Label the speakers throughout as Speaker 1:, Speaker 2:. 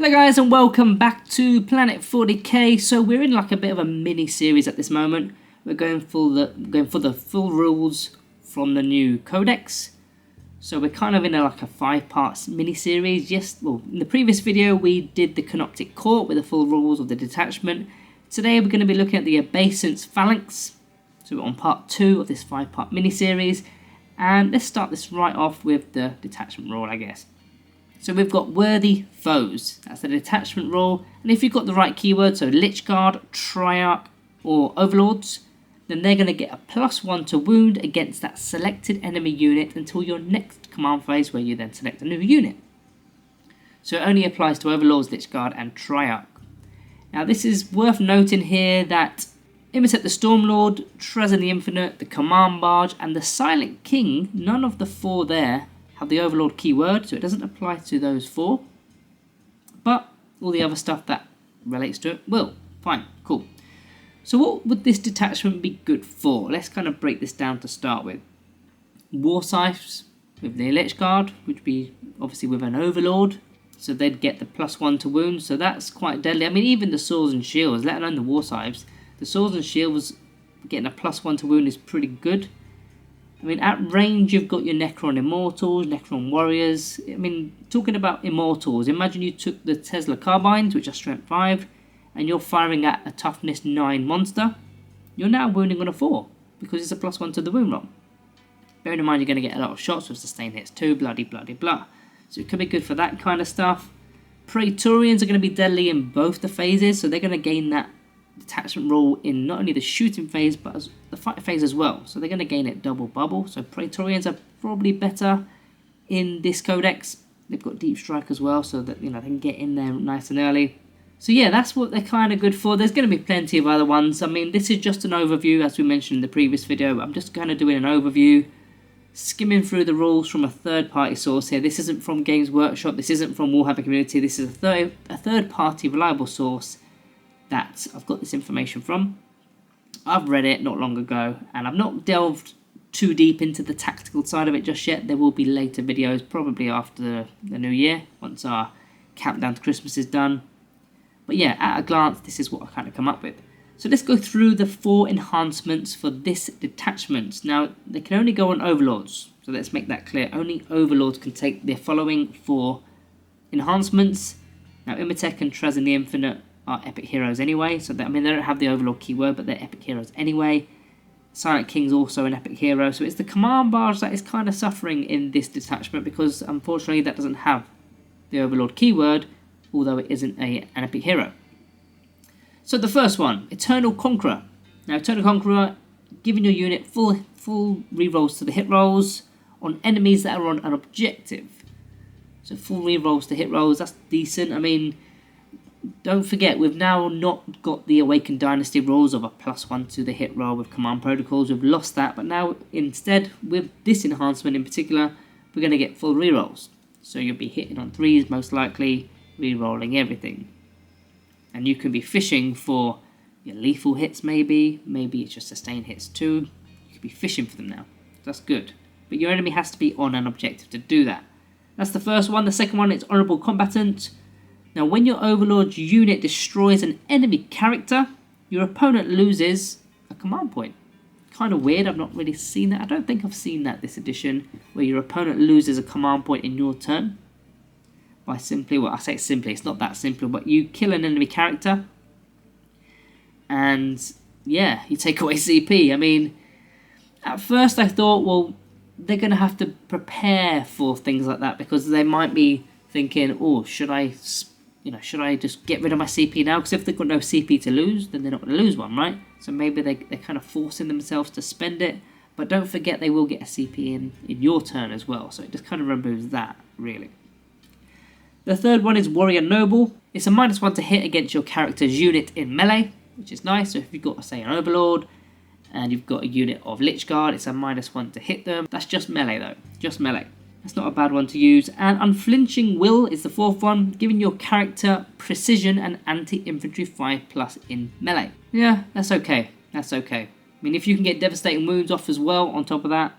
Speaker 1: Hello guys and welcome back to Planet 40k. So we're in like a bit of a mini series at this moment. We're going for the full rules from the new codex. So we're kind of in like a 5-part mini series. Yes, well, in the previous video we did the Canoptic Court with the full rules of the detachment. Today we're going to be looking at the Obeisance Phalanx. So we're on part 2 of this 5-part mini series, and let's start this right off with the detachment rule, I guess. So we've got worthy foes, that's the detachment rule, and if you've got the right keyword, so Lich Guard, Triarch or Overlords, then they're going to get a +1 to wound against that selected enemy unit until your next command phase where you then select a new unit. So it only applies to Overlords, Lich Guard and Triarch. Now this is worth noting here that Imitate the Stormlord, Trazyn the Infinite, the Command Barge and the Silent King, none of the 4 there have the Overlord keyword, so it doesn't apply to those 4, but all the other stuff that relates to it will. Fine, cool. So what would this detachment be good for? Let's kind of break this down to start with. War Scythes with the Lich Guard, which would be obviously with an Overlord, so they'd get the +1 to wound, so that's quite deadly. I mean, even the Swords and Shields, let alone the War Scythes, the Swords and Shields getting a +1 to wound is pretty good. I mean, at range, you've got your Necron Immortals, Necron Warriors. I mean, talking about Immortals, imagine you took the Tesla Carbines, which are Strength 5, and you're firing at a Toughness 9 monster. You're now wounding on a 4, because it's a +1 to the wound roll. Bearing in mind, you're going to get a lot of shots with sustained hits too, bloody, bloody, blah. So it could be good for that kind of stuff. Praetorians are going to be deadly in both the phases, so they're going to gain that detachment rule in not only the shooting phase but the fight phase as well, so they're going to gain it double bubble. So Praetorians are probably better in this codex. They've got deep strike as well, so that, you know, they can get in there nice and early. So yeah, that's what they're kind of good for. There's going to be plenty of other ones. I mean, this is just an overview, as we mentioned in the previous video. I'm just kind of doing an overview, skimming through the rules from a third-party source here. This isn't from Games Workshop, this isn't from Warhammer Community, this is a third-party reliable source that I've got this information from. I've read it not long ago, and I've not delved too deep into the tactical side of it just yet. There will be later videos, probably after the new year, once our countdown to Christmas is done. But yeah, at a glance, this is what I kind of come up with. So let's go through the 4 enhancements for this detachment. Now, they can only go on Overlords, so let's make that clear. Only Overlords can take the following 4 enhancements. Now, Imitek and Trazyn the Infinite are epic heroes anyway, so that, I mean, they don't have the Overlord keyword, but they're epic heroes anyway. Silent King's also an epic hero, so it's the Command Barge that is kind of suffering in this detachment, because unfortunately that doesn't have the Overlord keyword, although it isn't an epic hero. So the first one, Eternal Conqueror. Now, Eternal Conqueror, giving your unit full rerolls to the hit rolls on enemies that are on an objective. So full rerolls to hit rolls, that's decent. I mean, don't forget, we've now not got the Awakened Dynasty rules of a +1 to the hit roll with command protocols. We've lost that, but now instead, with this enhancement in particular, we're going to get full rerolls. So you'll be hitting on 3s, most likely, rerolling everything. And you can be fishing for your lethal hits, maybe it's just sustained hits too. You could be fishing for them now. That's good. But your enemy has to be on an objective to do that. That's the first one. The second one is Honourable Combatant. Now, when your Overlord's unit destroys an enemy character, your opponent loses a command point. Kind of weird, I've not really seen that. I don't think I've seen that this edition, where your opponent loses a command point in your turn. By simply, well, I say simply, it's not that simple, but you kill an enemy character, and yeah, you take away CP. I mean, at first I thought, well, they're going to have to prepare for things like that, because they might be thinking, oh, should I just get rid of my CP now? Because if they've got no CP to lose, then they're not going to lose one, right? So maybe they're kind of forcing themselves to spend it. But don't forget, they will get a CP in your turn as well. So it just kind of removes that, really. The third one is Warrior Noble. It's a -1 to hit against your character's unit in melee, which is nice. So if you've got, say, an Overlord, and you've got a unit of Lich Guard, it's a -1 to hit them. That's just melee, though. Just melee. That's not a bad one to use. And Unflinching Will is the 4th one, giving your character precision and anti-infantry 5+ in melee. Yeah, that's okay. That's okay. I mean, if you can get devastating wounds off as well on top of that,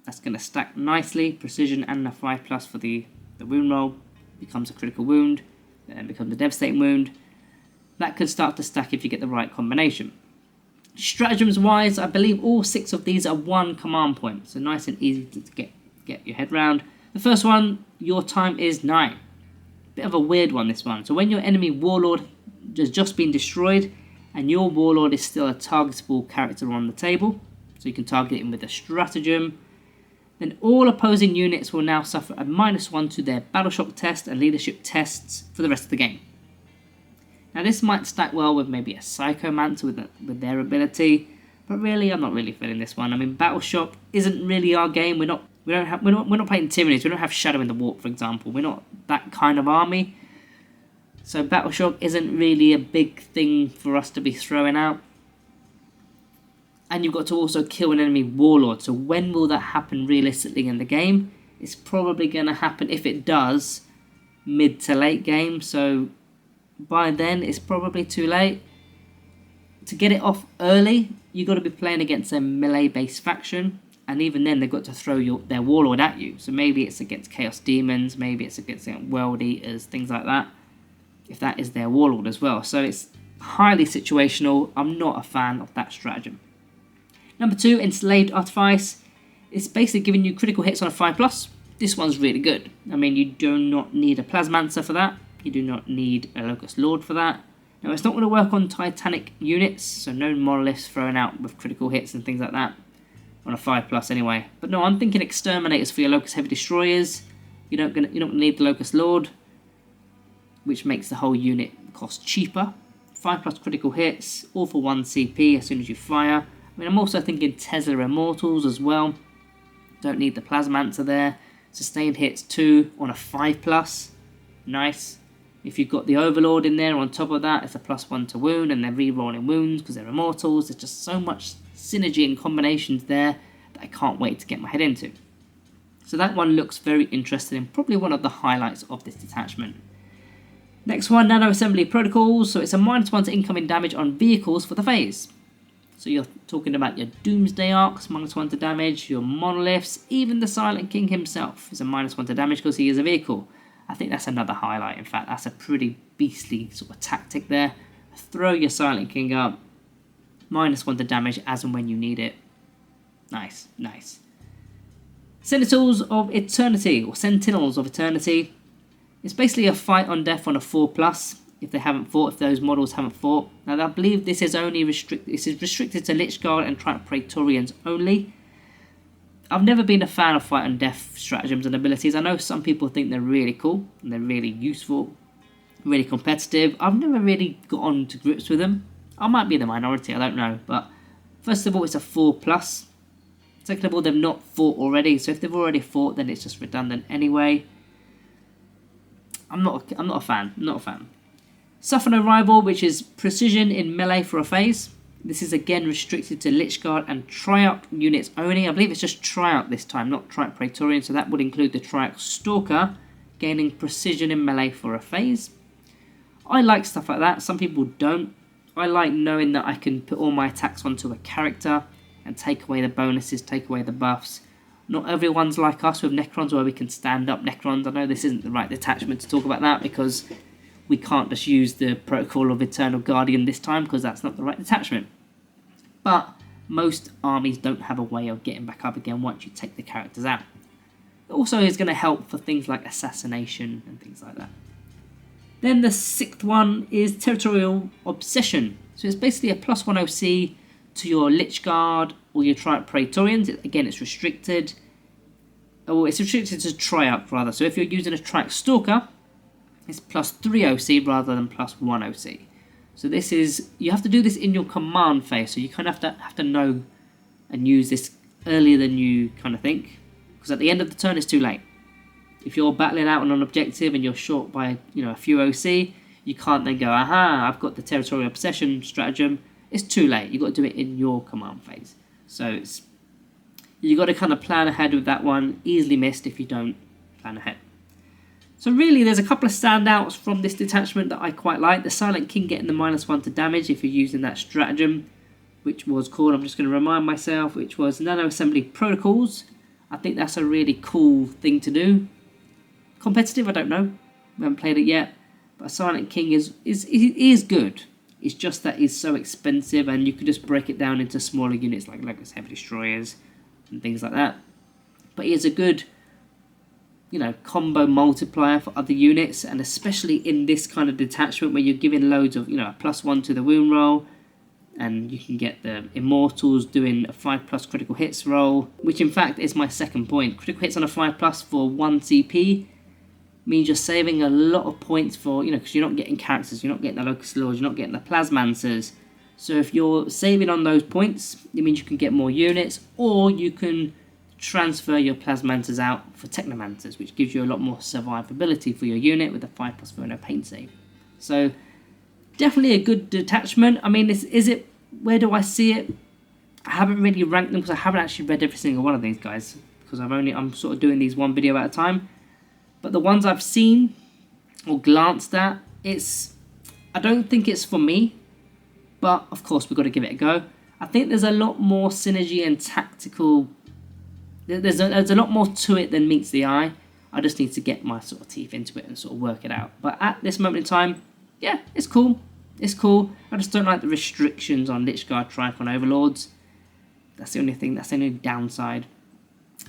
Speaker 1: that's going to stack nicely. Precision and the 5+ for the wound roll becomes a critical wound. then becomes a devastating wound. That could start to stack if you get the right combination. Stratagems wise, I believe all 6 of these are 1 command point, so nice and easy to get your head round. The first one, your time is 9. Bit of a weird one, this one. So when your enemy warlord has just been destroyed and your warlord is still a targetable character on the table, so you can target him with a stratagem, then all opposing units will now suffer a -1 to their battle shock test and leadership tests for the rest of the game. Now this might stack well with maybe a Psychomancer with their ability, but really I'm not really feeling this one. I mean, battle shock isn't really our game. We're not playing Tyranids. We don't have Shadow in the Warp, for example. We're not that kind of army. So battle shock isn't really a big thing for us to be throwing out. And you've got to also kill an enemy warlord. So when will that happen realistically in the game? It's probably going to happen, if it does, mid to late game. So by then it's probably too late. To get it off early, you've got to be playing against a melee based faction. And even then they've got to throw their warlord at you. So maybe it's against Chaos Demons, maybe it's against World Eaters, things like that. If that is their warlord as well. So it's highly situational. I'm not a fan of that stratagem. Number 2, Enslaved Artifice. It's basically giving you critical hits on a 5+. This one's really good. I mean, you do not need a Plasmancer for that. You do not need a Locust Lord for that. Now, it's not going to work on Titanic units, so no monoliths thrown out with critical hits and things like that. On a 5+ anyway. But no, I'm thinking Exterminators for your Locust Heavy Destroyers. You're not going to need the Locust Lord, which makes the whole unit cost cheaper. 5+ critical hits, all for 1 CP as soon as you fire. I mean, I'm also thinking Tesla Immortals as well. Don't need the Plasmancer there. Sustained hits 2 on a 5+. Nice. If you've got the Overlord in there on top of that, it's a +1 to wound, and they're re-rolling wounds because they're Immortals. There's just so much synergy and combinations there that I can't wait to get my head into. So that one looks very interesting and probably one of the highlights of this detachment. Next one, Nano Assembly Protocols. So it's a -1 to incoming damage on vehicles for the phase. So you're talking about your Doomsday Arcs, -1 to damage, your Monoliths, even the Silent King himself is a -1 to damage because he is a vehicle. I think that's another highlight. In fact, that's a pretty beastly sort of tactic there. Throw your Silent King up, -1 to damage as and when you need it. Nice, nice. Sentinels of Eternity, or Sentinels of Eternity. It's basically a fight on death on a 4+. If they haven't fought, if those models haven't fought. Now, I believe this is only restricted to Lich Guard and Triumph Praetorians only. I've never been a fan of fight on death stratagems and abilities. I know some people think they're really cool and they're really useful, really competitive. I've never really got on to grips with them. I might be in the minority, I don't know. But first of all, it's a 4+. Second of all, they've not fought already. So if they've already fought, then it's just redundant anyway. I'm not a fan. Suffer No Rival, which is precision in melee for a phase. This is again restricted to Lich Guard and Triarch units only. I believe it's just Triarch this time, not Triarch Praetorian, so that would include the Triarch Stalker, gaining precision in melee for a phase. I like stuff like that, some people don't. I like knowing that I can put all my attacks onto a character and take away the bonuses, take away the buffs. Not everyone's like us with Necrons where we can stand up Necrons. I know this isn't the right detachment to talk about that because we can't just use the Protocol of Eternal Guardian this time because that's not the right detachment. But most armies don't have a way of getting back up again once you take the characters out. It also is going to help for things like assassination and things like that. Then the 6th one is Territorial Obsession. So it's basically a +1 OC to your Lich Guard or your Triarch Praetorians. Again, it's restricted. Oh, it's restricted to Triarch rather. So if you're using a Triarch Stalker, it's +3 OC rather than +1 OC. So this is, you have to do this in your command phase. So you kind of have to know and use this earlier than you kind of think. Because at the end of the turn, it's too late. If you're battling out on an objective and you're short by a few OC, you can't then go, aha, I've got the Territorial Obsession stratagem. It's too late. You've got to do it in your command phase. So you've got to kind of plan ahead with that one. Easily missed if you don't plan ahead. So really, there's a couple of standouts from this detachment that I quite like. The Silent King getting the -1 to damage if you're using that stratagem, which was called, I'm just going to remind myself, which was Nano Assembly Protocols. I think that's a really cool thing to do. Competitive, I don't know. We haven't played it yet. But a Silent King is good. It's just that it's so expensive, and you could just break it down into smaller units like Lego's Heavy Destroyers and things like that. But he is a good, you know, combo multiplier for other units, and especially in this kind of detachment where you're giving loads of, you know, a +1 to the wound roll, and you can get the Immortals doing a 5+ critical hits roll, which in fact is my second point. Critical hits on a 5+ for 1 CP means you're saving a lot of points for, you know, because you're not getting characters, you're not getting the Locust Lords, you're not getting the Plasmancers. So if you're saving on those points, it means you can get more units, or you can transfer your Plasmancers out for Technomancers, which gives you a lot more survivability for your unit with a 5+ for no pain save. So definitely a good detachment. I mean, is it? Where do I see it? I haven't really ranked them because I haven't actually read every single one of these guys, because I'm sort of doing these one video at a time. But the ones I've seen or glanced at, I don't think it's for me. But of course, we've got to give it a go. I think there's a lot more synergy and tactical. There's a lot more to it than meets the eye. I just need to get my sort of teeth into it and sort of work it out. But at this moment in time, yeah, it's cool. It's cool. I just don't like the restrictions on Lichguard Tricon Overlords. That's the only thing. That's the only downside.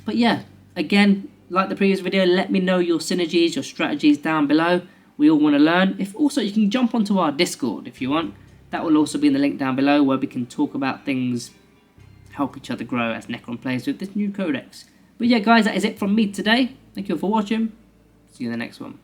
Speaker 1: But yeah, again, like the previous video, let me know your synergies, your strategies down below. We all want to learn. If also, you can jump onto our Discord if you want. That will also be in the link down below, where we can talk about things, help each other grow as Necron players with this new codex. But yeah, guys, that is it from me today. Thank you all for watching. See you in the next one.